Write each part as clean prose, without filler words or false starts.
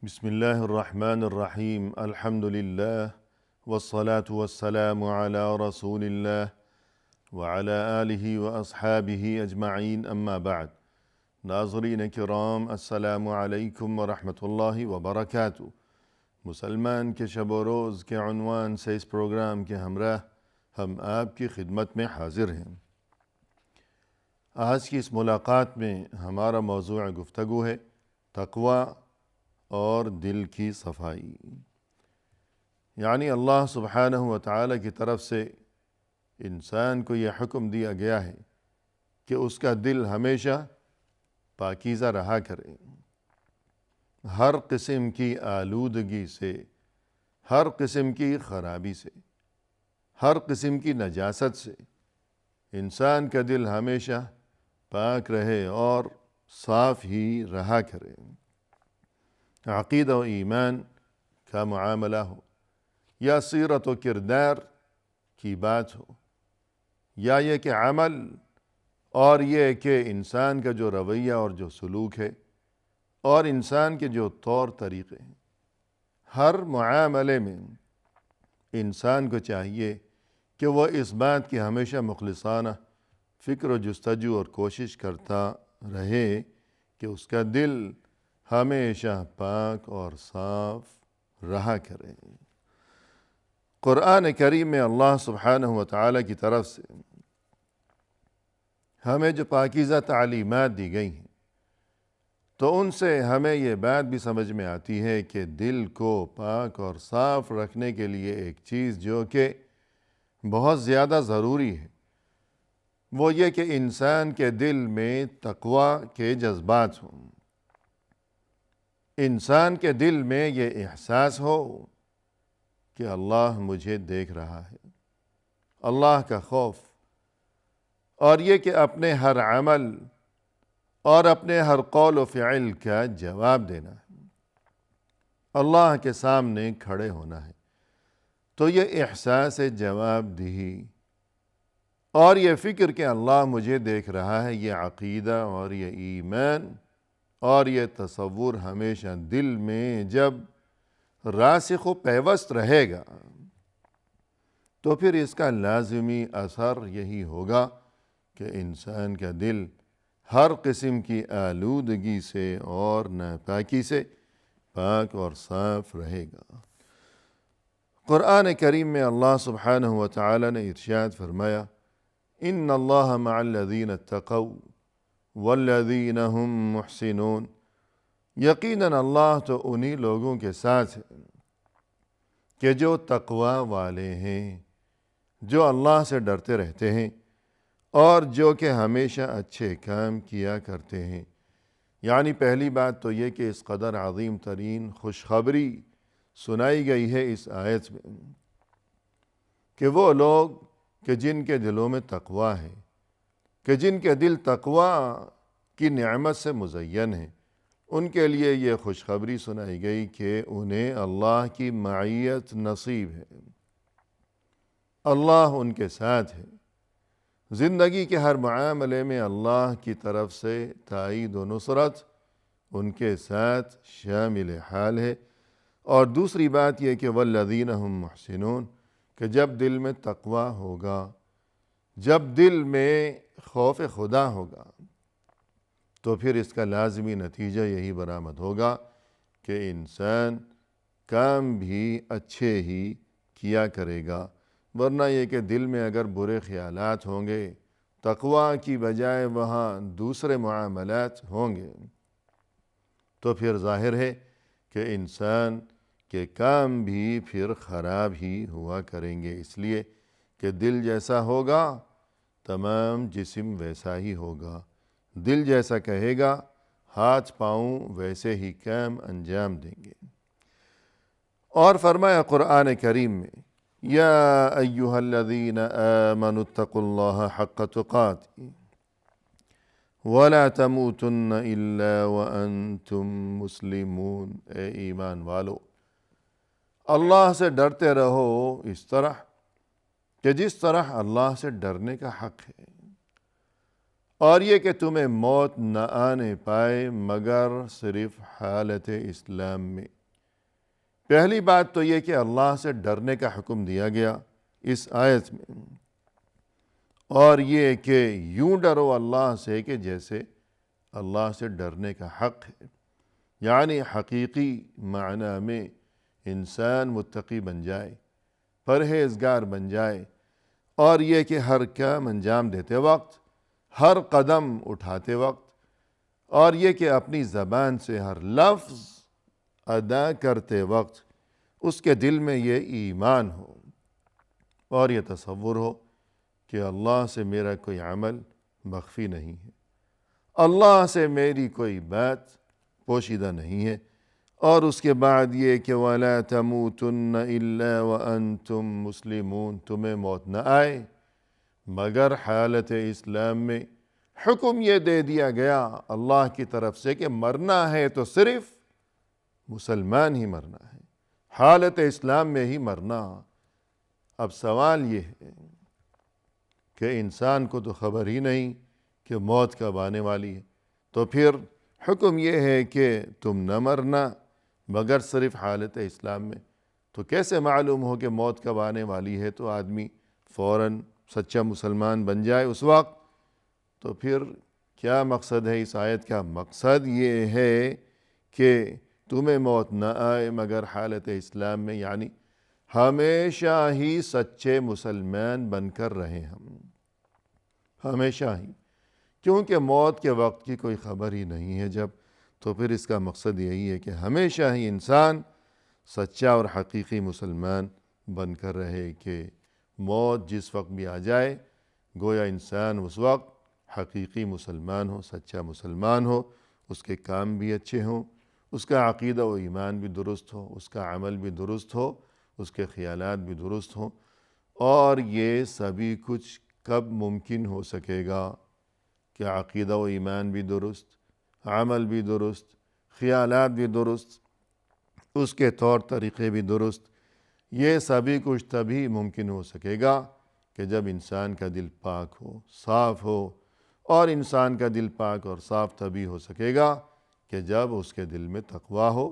بسم اللہ الرحمن الرحیم الحمد للہ والصلاة والسلام علی رسول اللہ وعلی آلہ واصحابہ اجمعین اما بعد۔ ناظرین کرام، السلام علیکم ورحمۃ اللہ وبرکاتہ۔ مسلمان کے شب و روز کے عنوان سے اس پروگرام کے ہمراہ ہم آپ کی خدمت میں حاضر ہیں۔ آج کی اس ملاقات میں ہمارا موضوع گفتگو ہے تقوی اور دل کی صفائی، یعنی اللہ سبحانہ و تعالی کی طرف سے انسان کو یہ حکم دیا گیا ہے کہ اس کا دل ہمیشہ پاکیزہ رہا کرے، ہر قسم کی آلودگی سے، ہر قسم کی خرابی سے، ہر قسم کی نجاست سے انسان کا دل ہمیشہ پاک رہے اور صاف ہی رہا کرے۔ عقیدہ و ایمان کا معاملہ ہو یا سیرت و کردار کی بات ہو یا یہ کہ عمل اور یہ کہ انسان کا جو رویہ اور جو سلوک ہے اور انسان کے جو طور طریقے ہیں، ہر معاملے میں انسان کو چاہیے کہ وہ اس بات کی ہمیشہ مخلصانہ فکر و جستجو اور کوشش کرتا رہے کہ اس کا دل ہمیشہ پاک اور صاف رہا کرے۔ قرآن کریم میں اللہ سبحانہ و تعالی کی طرف سے ہمیں جو پاکیزہ تعلیمات دی گئی ہیں، تو ان سے ہمیں یہ بات بھی سمجھ میں آتی ہے کہ دل کو پاک اور صاف رکھنے کے لیے ایک چیز جو کہ بہت زیادہ ضروری ہے، وہ یہ کہ انسان کے دل میں تقوی کے جذبات ہوں، انسان کے دل میں یہ احساس ہو کہ اللہ مجھے دیکھ رہا ہے، اللہ کا خوف، اور یہ کہ اپنے ہر عمل اور اپنے ہر قول و فعل کا جواب دینا ہے، اللہ کے سامنے کھڑے ہونا ہے۔ تو یہ احساس جواب دہی اور یہ فکر کہ اللہ مجھے دیکھ رہا ہے، یہ عقیدہ اور یہ ایمان اور یہ تصور ہمیشہ دل میں جب راسخ و پیوست رہے گا تو پھر اس کا لازمی اثر یہی ہوگا کہ انسان کا دل ہر قسم کی آلودگی سے اور ناپاکی سے پاک اور صاف رہے گا۔ قرآن کریم میں اللہ سبحانہ و تعالی نے ارشاد فرمایا، ان اللہ مع الذین اتقوا والذین هم محسنون، یقیناً اللہ تو انہی لوگوں کے ساتھ ہے کہ جو تقوی والے ہیں، جو اللہ سے ڈرتے رہتے ہیں اور جو کہ ہمیشہ اچھے کام کیا کرتے ہیں۔ یعنی پہلی بات تو یہ کہ اس قدر عظیم ترین خوشخبری سنائی گئی ہے اس آیت میں کہ وہ لوگ کہ جن کے دلوں میں تقوی ہے، کہ جن کے دل تقوی کی نعمت سے مزین ہیں، ان کے لیے یہ خوشخبری سنائی گئی کہ انہیں اللہ کی معیت نصیب ہے، اللہ ان کے ساتھ ہے، زندگی کے ہر معاملے میں اللہ کی طرف سے تائید و نصرت ان کے ساتھ شامل حال ہے۔ اور دوسری بات یہ کہ والذین هم محسنون، کہ جب دل میں تقوی ہوگا، جب دل میں خوف خدا ہوگا، تو پھر اس کا لازمی نتیجہ یہی برآمد ہوگا کہ انسان کام بھی اچھے ہی کیا کرے گا، ورنہ یہ کہ دل میں اگر برے خیالات ہوں گے، تقوی کی بجائے وہاں دوسرے معاملات ہوں گے، تو پھر ظاہر ہے کہ انسان کے کام بھی پھر خراب ہی ہوا کریں گے، اس لیے کہ دل جیسا ہوگا تمام جسم ویسا ہی ہوگا، دل جیسا کہے گا ہاتھ پاؤں ویسے ہی کام انجام دیں گے۔ اور فرمایا قرآن کریم میں، یا ایہا الذین آمنوا اتقوا اللہ حق تقاتہ ولا تموتن الا وانتم مسلمون، اے ایمان والو، اللہ سے ڈرتے رہو اس طرح کہ جس طرح اللہ سے ڈرنے کا حق ہے، اور یہ کہ تمہیں موت نہ آنے پائے مگر صرف حالت اسلام میں۔ پہلی بات تو یہ کہ اللہ سے ڈرنے کا حکم دیا گیا اس آیت میں، اور یہ کہ یوں ڈرو اللہ سے کہ جیسے اللہ سے ڈرنے کا حق ہے، یعنی حقیقی معنی میں انسان متقی بن جائے، پرہیزگار بن جائے، اور یہ کہ ہر کام انجام دیتے وقت، ہر قدم اٹھاتے وقت، اور یہ کہ اپنی زبان سے ہر لفظ ادا کرتے وقت اس کے دل میں یہ ایمان ہو اور یہ تصور ہو کہ اللہ سے میرا کوئی عمل مخفی نہیں ہے، اللہ سے میری کوئی بات پوشیدہ نہیں ہے، اور اس کے بعد یہ کہ وَلَا تَمُوتُنَّ إِلَّا وَأَنْتُمْ مُسْلِمُونَ، تمہیں موت نہ آئے مگر حالت اسلام میں۔ حکم یہ دے دیا گیا اللہ کی طرف سے کہ مرنا ہے تو صرف مسلمان ہی مرنا ہے، حالت اسلام میں ہی مرنا۔ اب سوال یہ ہے کہ انسان کو تو خبر ہی نہیں کہ موت کب آنے والی ہے، تو پھر حکم یہ ہے کہ تم نہ مرنا مگر صرف حالت اسلام میں، تو کیسے معلوم ہو کہ موت کب آنے والی ہے تو آدمی فوراً سچا مسلمان بن جائے اس وقت؟ تو پھر کیا مقصد ہے اس آیت کا؟ مقصد یہ ہے کہ تمہیں موت نہ آئے مگر حالت اسلام میں، یعنی ہمیشہ ہی سچے مسلمان بن کر رہیں ہم، ہمیشہ ہی، کیونکہ موت کے وقت کی کوئی خبر ہی نہیں ہے جب، تو پھر اس کا مقصد یہی ہے کہ ہمیشہ ہی انسان سچا اور حقیقی مسلمان بن کر رہے، کہ موت جس وقت بھی آ جائے گویا انسان اس وقت حقیقی مسلمان ہو، سچا مسلمان ہو، اس کے کام بھی اچھے ہوں، اس کا عقیدہ و ایمان بھی درست ہو، اس کا عمل بھی درست ہو، اس کے خیالات بھی درست ہوں۔ اور یہ سبھی کچھ کب ممکن ہو سکے گا کہ عقیدہ و ایمان بھی درست، عمل بھی درست، خیالات بھی درست، اس کے طور طریقے بھی درست؟ یہ سبھی کچھ تبھی ممکن ہو سکے گا کہ جب انسان کا دل پاک ہو، صاف ہو، اور انسان کا دل پاک اور صاف تبھی ہو سکے گا کہ جب اس کے دل میں تقوی ہو،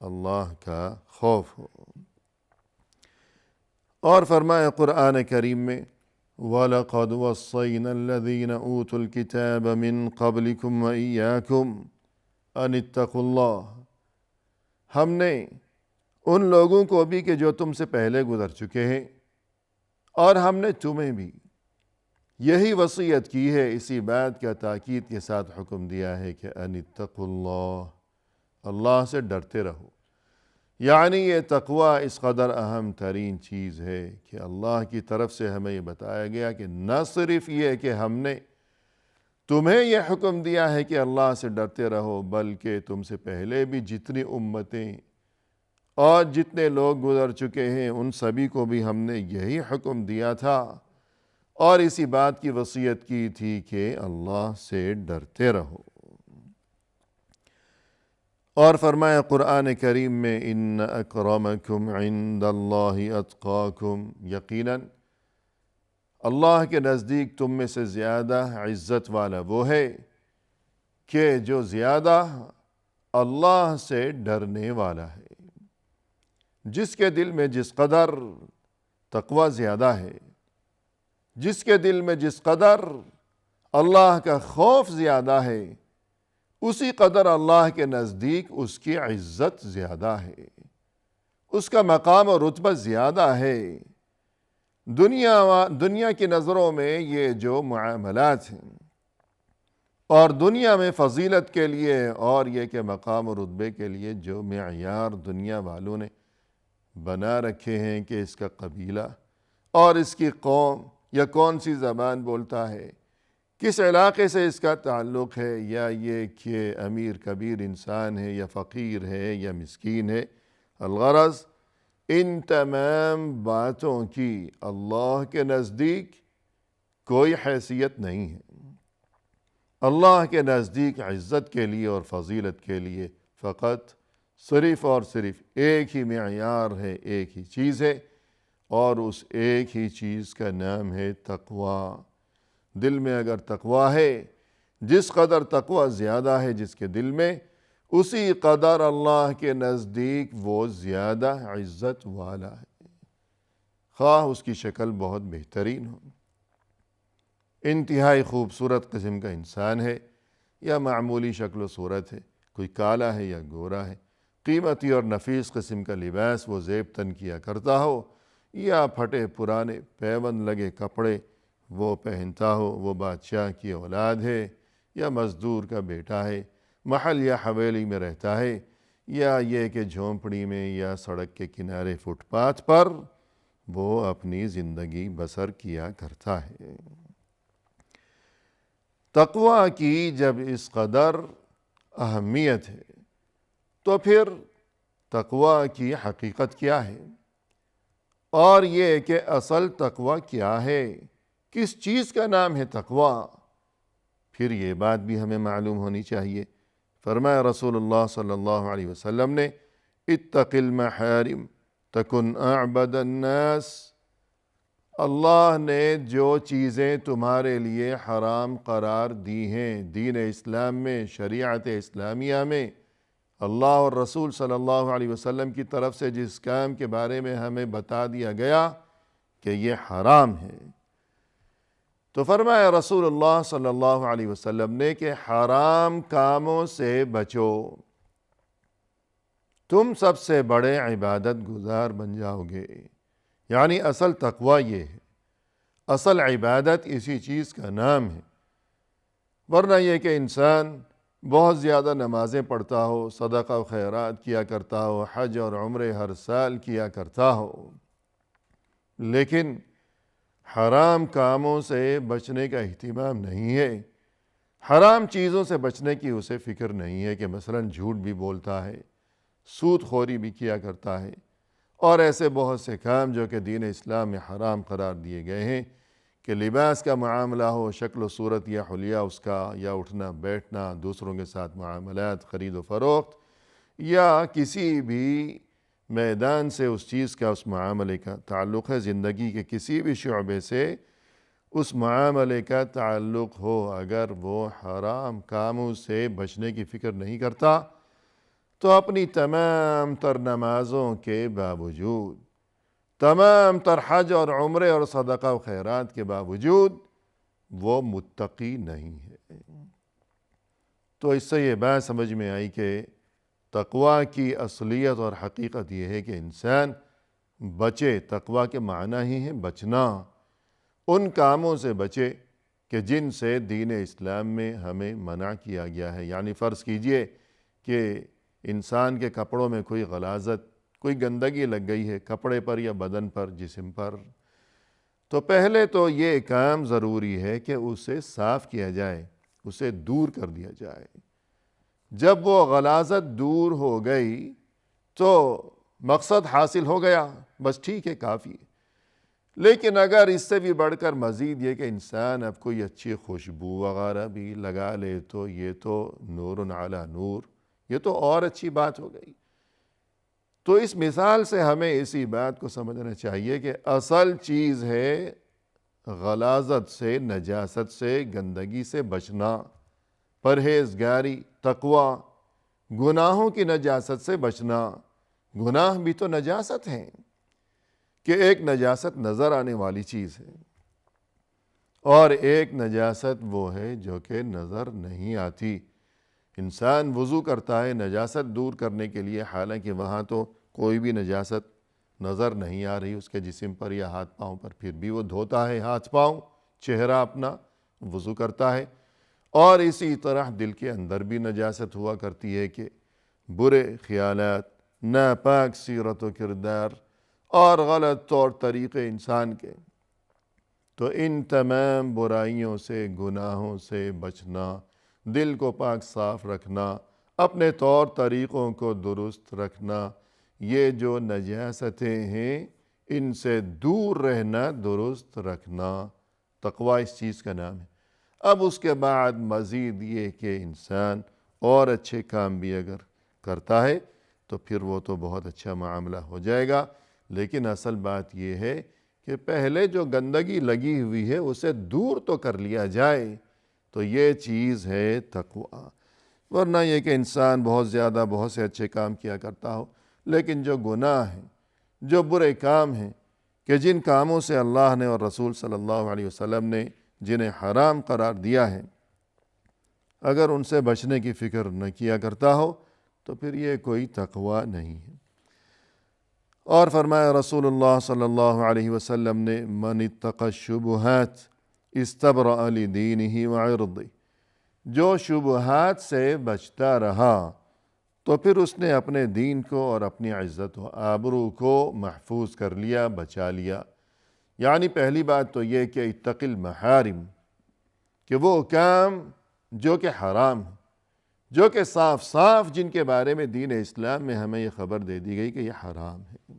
اللہ کا خوف ہو۔ اور فرمایا قرآن کریم میں وَلَقَدْ وَصَّيْنَا الَّذِينَ أُوتُوا الْكِتَابَ مِنْ قَبْلِكُمْ وَإِيَّاكُمْ أَنِ اتَّقُوا اللَّهَ، ہم نے ان لوگوں کو بھی کہ جو تم سے پہلے گزر چکے ہیں، اور ہم نے تمہیں بھی یہی وصیت کی ہے، اسی بات کا تاکید کے ساتھ حکم دیا ہے کہ ان اتقوا اللہ، اللہ سے ڈرتے رہو۔ یعنی یہ تقوی اس قدر اہم ترین چیز ہے کہ اللہ کی طرف سے ہمیں یہ بتایا گیا کہ نہ صرف یہ کہ ہم نے تمہیں یہ حکم دیا ہے کہ اللہ سے ڈرتے رہو، بلکہ تم سے پہلے بھی جتنی امتیں اور جتنے لوگ گزر چکے ہیں ان سبھی کو بھی ہم نے یہی حکم دیا تھا، اور اسی بات کی وصیت کی تھی کہ اللہ سے ڈرتے رہو۔ اور فرمایا قرآن کریم میں ان اکرمکم عند اللہ اتقاکم، یقیناً اللہ کے نزدیک تم میں سے زیادہ عزت والا وہ ہے کہ جو زیادہ اللہ سے ڈرنے والا ہے۔ جس کے دل میں جس قدر تقوی زیادہ ہے، جس کے دل میں جس قدر اللہ کا خوف زیادہ ہے، اسی قدر اللہ کے نزدیک اس کی عزت زیادہ ہے، اس کا مقام و رتبہ زیادہ ہے۔ دنیا کی نظروں میں یہ جو معاملات ہیں، اور دنیا میں فضیلت کے لیے اور یہ کہ مقام و رتبے کے لیے جو معیار دنیا والوں نے بنا رکھے ہیں کہ اس کا قبیلہ اور اس کی قوم یا کون سی زبان بولتا ہے، کس علاقے سے اس کا تعلق ہے، یا یہ کہ امیر کبیر انسان ہے یا فقیر ہے یا مسکین ہے، الغرض ان تمام باتوں کی اللہ کے نزدیک کوئی حیثیت نہیں ہے۔ اللہ کے نزدیک عزت کے لیے اور فضیلت کے لیے فقط صرف اور صرف ایک ہی معیار ہے، ایک ہی چیز ہے، اور اس ایک ہی چیز کا نام ہے تقوی۔ دل میں اگر تقوی ہے جس قدر تقوی زیادہ ہے جس کے دل میں، اسی قدر اللہ کے نزدیک وہ زیادہ عزت والا ہے، خواہ اس کی شکل بہت بہترین ہو، انتہائی خوبصورت قسم کا انسان ہے یا معمولی شکل و صورت ہے، کوئی کالا ہے یا گورا ہے، قیمتی اور نفیس قسم کا لباس وہ زیب تن کیا کرتا ہو یا پھٹے پرانے پیوند لگے کپڑے وہ پہنتا ہو، وہ بادشاہ کی اولاد ہے یا مزدور کا بیٹا ہے، محل یا حویلی میں رہتا ہے یا یہ کہ جھونپڑی میں یا سڑک کے کنارے فٹ پاتھ پر وہ اپنی زندگی بسر کیا کرتا ہے۔ تقوی کی جب اس قدر اہمیت ہے تو پھر تقوی کی حقیقت کیا ہے، اور یہ کہ اصل تقوی کیا ہے، کس چیز کا نام ہے تقوی، پھر یہ بات بھی ہمیں معلوم ہونی چاہیے۔ فرمایا رسول اللہ صلی اللہ علیہ وسلم نے، اتق المحارم تکن اعبد الناس، اللہ نے جو چیزیں تمہارے لیے حرام قرار دی ہیں دین اسلام میں، شریعت اسلامیہ میں، اللہ اور رسول صلی اللہ علیہ وسلم کی طرف سے جس کام کے بارے میں ہمیں بتا دیا گیا کہ یہ حرام ہے، تو فرمایا رسول اللہ صلی اللہ علیہ وسلم نے کہ حرام کاموں سے بچو، تم سب سے بڑے عبادت گزار بن جاؤ گے۔ یعنی اصل تقوی یہ ہے، اصل عبادت اسی چیز کا نام ہے، ورنہ یہ کہ انسان بہت زیادہ نمازیں پڑھتا ہو، صدقہ و خیرات کیا کرتا ہو، حج اور عمرے ہر سال کیا کرتا ہو، لیکن حرام کاموں سے بچنے کا اہتمام نہیں ہے، حرام چیزوں سے بچنے کی اسے فکر نہیں ہے کہ مثلاً جھوٹ بھی بولتا ہے، سود خوری بھی کیا کرتا ہے، اور ایسے بہت سے کام جو کہ دین اسلام میں حرام قرار دیے گئے ہیں، کہ لباس کا معاملہ ہو، شکل و صورت یا حلیہ اس کا، یا اٹھنا بیٹھنا، دوسروں کے ساتھ معاملات، خرید و فروخت، یا کسی بھی میدان سے اس چیز کا، اس معاملے کا تعلق ہے، زندگی کے کسی بھی شعبے سے اس معاملے کا تعلق ہو، اگر وہ حرام کاموں سے بچنے کی فکر نہیں کرتا تو اپنی تمام تر نمازوں کے باوجود، تمام تر حج اور عمرے اور صدقہ و خیرات کے باوجود وہ متقی نہیں ہے۔ تو اس سے یہ بات سمجھ میں آئی کہ تقوی کی اصلیت اور حقیقت یہ ہے کہ انسان بچے، تقوی کے معنی ہی ہے بچنا، ان کاموں سے بچے کہ جن سے دین اسلام میں ہمیں منع کیا گیا ہے۔ یعنی فرض کیجئے کہ انسان کے کپڑوں میں کوئی غلاظت، کوئی گندگی لگ گئی ہے کپڑے پر یا بدن پر، جسم پر، تو پہلے تو یہ کام ضروری ہے کہ اسے صاف کیا جائے، اسے دور کر دیا جائے۔ جب وہ غلاظت دور ہو گئی تو مقصد حاصل ہو گیا، بس ٹھیک ہے، کافی ہے۔ لیکن اگر اس سے بھی بڑھ کر مزید یہ کہ انسان اب کوئی اچھی خوشبو وغیرہ بھی لگا لے تو یہ تو نور علی نور، یہ تو اور اچھی بات ہو گئی۔ تو اس مثال سے ہمیں اسی بات کو سمجھنا چاہیے کہ اصل چیز ہے غلاظت سے، نجاست سے، گندگی سے بچنا، پرہیزگاری، تقوی، گناہوں کی نجاست سے بچنا۔ گناہ بھی تو نجاست ہیں، کہ ایک نجاست نظر آنے والی چیز ہے اور ایک نجاست وہ ہے جو کہ نظر نہیں آتی۔ انسان وضو کرتا ہے نجاست دور کرنے کے لیے، حالانکہ وہاں تو کوئی بھی نجاست نظر نہیں آ رہی اس کے جسم پر یا ہاتھ پاؤں پر، پھر بھی وہ دھوتا ہے ہاتھ پاؤں، چہرہ اپنا، وضو کرتا ہے۔ اور اسی طرح دل کے اندر بھی نجاست ہوا کرتی ہے کہ برے خیالات، ناپاک سیرت و کردار اور غلط طور طریقے انسان کے، تو ان تمام برائیوں سے، گناہوں سے بچنا، دل کو پاک صاف رکھنا، اپنے طور طریقوں کو درست رکھنا، یہ جو نجاستیں ہیں ان سے دور رہنا، درست رکھنا، تقوی اس چیز کا نام ہے۔ اب اس کے بعد مزید یہ کہ انسان اور اچھے کام بھی اگر کرتا ہے تو پھر وہ تو بہت اچھا معاملہ ہو جائے گا، لیکن اصل بات یہ ہے کہ پہلے جو گندگی لگی ہوئی ہے اسے دور تو کر لیا جائے۔ تو یہ چیز ہے تقوی۔ ورنہ یہ کہ انسان بہت زیادہ بہت سے اچھے کام کیا کرتا ہو، لیکن جو گناہ ہیں، جو برے کام ہیں، کہ جن کاموں سے اللہ نے اور رسول صلی اللہ علیہ وسلم نے جنہیں حرام قرار دیا ہے، اگر ان سے بچنے کی فکر نہ کیا کرتا ہو تو پھر یہ کوئی تقوی نہیں ہے۔ اور فرمایا رسول اللہ صلی اللہ علیہ وسلم نے، من اتقى الشبہات استبرأ لدینہ وعرضہ، جو شبہات سے بچتا رہا تو پھر اس نے اپنے دین کو اور اپنی عزت و آبرو کو محفوظ کر لیا، بچا لیا۔ یعنی پہلی بات تو یہ کہ اتق المحارم، کہ وہ کام جو کہ حرام ہے، جو کہ صاف صاف جن کے بارے میں دین اسلام میں ہمیں یہ خبر دے دی گئی کہ یہ حرام ہے،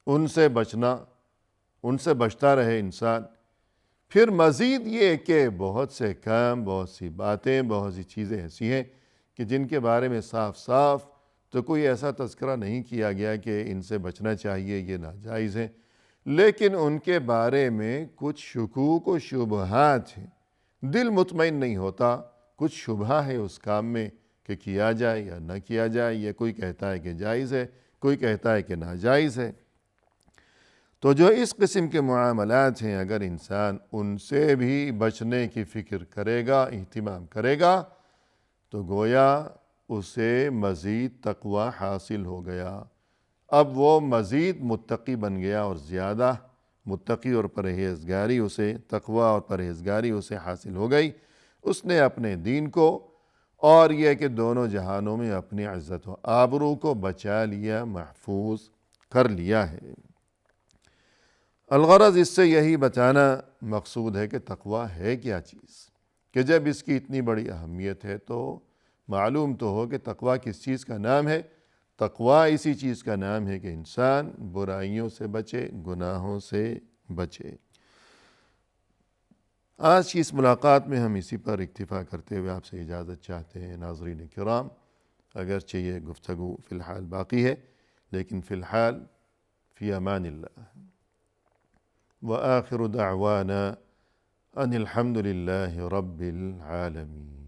ان سے بچنا، ان سے بچتا رہے انسان۔ پھر مزید یہ کہ بہت سے کام، بہت سی باتیں، بہت سی چیزیں ایسی ہیں کہ جن کے بارے میں صاف صاف تو کوئی ایسا تذکرہ نہیں کیا گیا کہ ان سے بچنا چاہیے، یہ ناجائز ہیں، لیکن ان کے بارے میں کچھ شکوک و شبہات ہیں، دل مطمئن نہیں ہوتا، کچھ شبہ ہے اس کام میں کہ کیا جائے یا نہ کیا جائے، یہ کوئی کہتا ہے کہ جائز ہے، کوئی کہتا ہے کہ ناجائز ہے۔ تو جو اس قسم کے معاملات ہیں، اگر انسان ان سے بھی بچنے کی فکر کرے گا، اہتمام کرے گا، تو گویا اسے مزید تقوی حاصل ہو گیا۔ اب وہ مزید متقی بن گیا اور زیادہ متقی اور پرہیزگاری اسے، تقوی اور پرہیزگاری اسے حاصل ہو گئی۔ اس نے اپنے دین کو اور یہ کہ دونوں جہانوں میں اپنی عزت و آبرو کو بچا لیا، محفوظ کر لیا ہے۔ الغرض اس سے یہی بتانا مقصود ہے کہ تقوی ہے کیا چیز، کہ جب اس کی اتنی بڑی اہمیت ہے تو معلوم تو ہو کہ تقوی کس چیز کا نام ہے۔ تقوی اسی چیز کا نام ہے کہ انسان برائیوں سے بچے، گناہوں سے بچے۔ آج کی اس ملاقات میں ہم اسی پر اکتفا کرتے ہوئے آپ سے اجازت چاہتے ہیں ناظرین کرام، اگرچہ یہ گفتگو فی الحال باقی ہے، لیکن فی الحال فی امان اللہ، وآخر دعوانا ان الحمد للہ رب العالمین۔